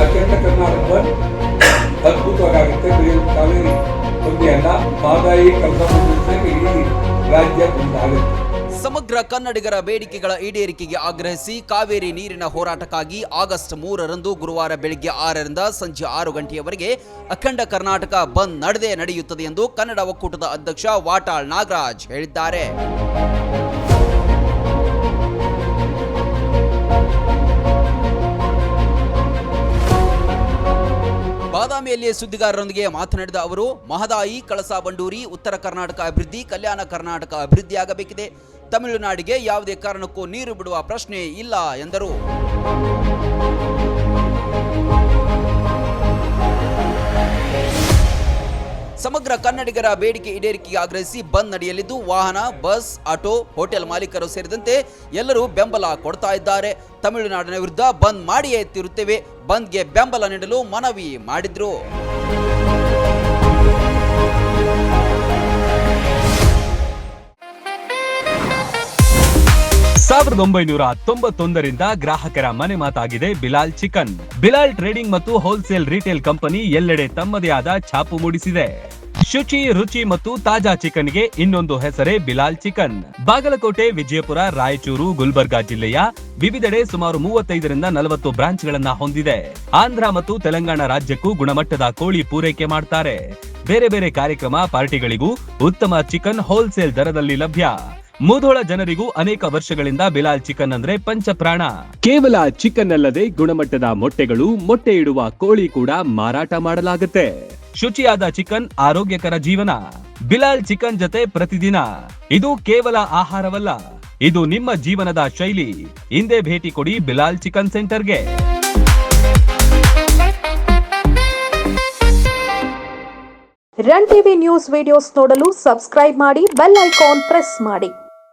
ಅಖಂಡ ಕರ್ನಾಟಕ ಬಂದ್ ಅದ್ಭುತವಾಗುತ್ತೆ. ಕಾವೇರಿ ಒಂದೇ ಅಲ್ಲ, ಮಹದಾಯಿ ಕೆಲಸ ಮುಂದುವರಿಸಿದರೆ ಇಡೀ ರಾಜ್ಯ ಮುಂದಾಗುತ್ತೆ. ಸಮಗ್ರ ಕನ್ನಡಿಗರ ಬೇಡಿಕೆಗಳ ಈಡೇರಿಕೆಗೆ ಆಗ್ರಹಿಸಿ ಕಾವೇರಿ ನೀರಿನ ಹೋರಾಟಕ್ಕಾಗಿ ಆಗಸ್ಟ್ 3ರಂದು ಗುರುವಾರ ಬೆಳಗ್ಗೆ 6ರಿಂದ ಸಂಜೆ 6 ಗಂಟೆಯವರೆಗೆ ಅಖಂಡ ಕರ್ನಾಟಕ ಬಂದ್ ನಡೆಯುತ್ತದೆ ಎಂದು ಕನ್ನಡ ಒಕ್ಕೂಟದ ಅಧ್ಯಕ್ಷ ವಾಟಾಳ್ ನಾಗರಾಜ್ ಹೇಳಿದ್ದಾರೆ. ಬಾದಾಮಿಯಲ್ಲಿ ಸುದ್ದಿಗಾರರೊಂದಿಗೆ ಮಾತನಾಡಿದ ಅವರು, ಮಹದಾಯಿ, ಕಳಸಾ ಬಂಡೂರಿ, ಉತ್ತರ ಕರ್ನಾಟಕ ಅಭಿವೃದ್ಧಿ, ಕಲ್ಯಾಣ ಕರ್ನಾಟಕ ಅಭಿವೃದ್ಧಿಯಾಗಬೇಕಿದೆ. ತಮಿಳುನಾಡಿಗೆ ಯಾವುದೇ ಕಾರಣಕ್ಕೂ ನೀರು ಬಿಡುವ ಪ್ರಶ್ನೆ ಇಲ್ಲ ಎಂದರು. ಸಮಗ್ರ ಕನ್ನಡಿಗರ ಬೇಡಿಕೆ ಈಡೇರಿಕೆಗೆ ಆಗ್ರಹಿಸಿ ಬಂದ್ ನಡೆಯಲಿದ್ದು, ವಾಹನ, ಬಸ್, ಆಟೋ, ಹೋಟೆಲ್ ಮಾಲೀಕರು ಸೇರಿದಂತೆ ಎಲ್ಲರೂ ಬೆಂಬಲ ಕೊಡ್ತಾ ಇದ್ದಾರೆ. ತಮಿಳುನಾಡಿನ ವಿರುದ್ಧ ಬಂದ್ ಮಾಡಿಯೇ ತೀರುತ್ತೇವೆ, ಬಂದ್ಗೆ ಬೆಂಬಲ ನೀಡಲು ಮನವಿ ಮಾಡಿದ್ರು. 1991ರಿಂದ ಗ್ರಾಹಕರ ಮನೆ ಮಾತಾಗಿದೆ ಬಿಲಾಲ್ ಚಿಕನ್. ಬಿಲಾಲ್ ಟ್ರೇಡಿಂಗ್ ಮತ್ತು ಹೋಲ್ಸೇಲ್ ರಿಟೇಲ್ ಕಂಪನಿ ಎಲ್ಲೆಡೆ ತಮ್ಮದೇ ಆದ ಛಾಪು ಮೂಡಿಸಿದೆ. ಶುಚಿ, ರುಚಿ ಮತ್ತು ತಾಜಾ ಚಿಕನ್ಗೆ ಇನ್ನೊಂದು ಹೆಸರೇ ಬಿಲಾಲ್ ಚಿಕನ್. ಬಾಗಲಕೋಟೆ, ವಿಜಯಪುರ, ರಾಯಚೂರು, ಗುಲ್ಬರ್ಗಾ ಜಿಲ್ಲೆಯ ವಿವಿಧೆಡೆ ಸುಮಾರು 35ರಿಂದ 40 ಬ್ರಾಂಚ್ಗಳನ್ನ ಹೊಂದಿದೆ. ಆಂಧ್ರ ಮತ್ತು ತೆಲಂಗಾಣ ರಾಜ್ಯಕ್ಕೂ ಗುಣಮಟ್ಟದ ಕೋಳಿ ಪೂರೈಕೆ ಮಾಡ್ತಾರೆ. ಬೇರೆ ಬೇರೆ ಕಾರ್ಯಕ್ರಮ, ಪಾರ್ಟಿಗಳಿಗೂ ಉತ್ತಮ ಚಿಕನ್ ಹೋಲ್ಸೇಲ್ ದರದಲ್ಲಿ ಲಭ್ಯ. ಮುಧೋಳ ಜನರಿಗೂ ಅನೇಕ ವರ್ಷಗಳಿಂದ ಬಿಲಾಲ್ ಚಿಕನ್ ಅಂದ್ರೆ ಪಂಚಪ್ರಾಣ. ಕೇವಲ ಚಿಕನ್ ಅಲ್ಲದೆ ಗುಣಮಟ್ಟದ ಮೊಟ್ಟೆಗಳು, ಮೊಟ್ಟೆ ಇಡುವ ಕೋಳಿ ಕೂಡ ಮಾರಾಟ ಮಾಡಲಾಗುತ್ತೆ. ಶುಚಿಯಾದ ಚಿಕನ್, ಆರೋಗ್ಯಕರ ಜೀವನ. ಬಿಲಾಲ್ ಚಿಕನ್ ಜೊತೆ ಪ್ರತಿದಿನ. ಇದು ಕೇವಲ ಆಹಾರವಲ್ಲ, ಇದು ನಿಮ್ಮ ಜೀವನದ ಶೈಲಿ. ಹಿಂದೆ ಭೇಟಿ ಕೊಡಿ ಬಿಲಾಲ್ ಚಿಕನ್ ಸೆಂಟರ್ಗೆ. ರನ್ ಟಿವಿ ನ್ಯೂಸ್ ವಿಡಿಯೋಸ್ ನೋಡಲು ಸಬ್ಸ್ಕ್ರೈಬ್ ಮಾಡಿ, ಬೆಲ್ ಐಕಾನ್ ಪ್ರೆಸ್ ಮಾಡಿ.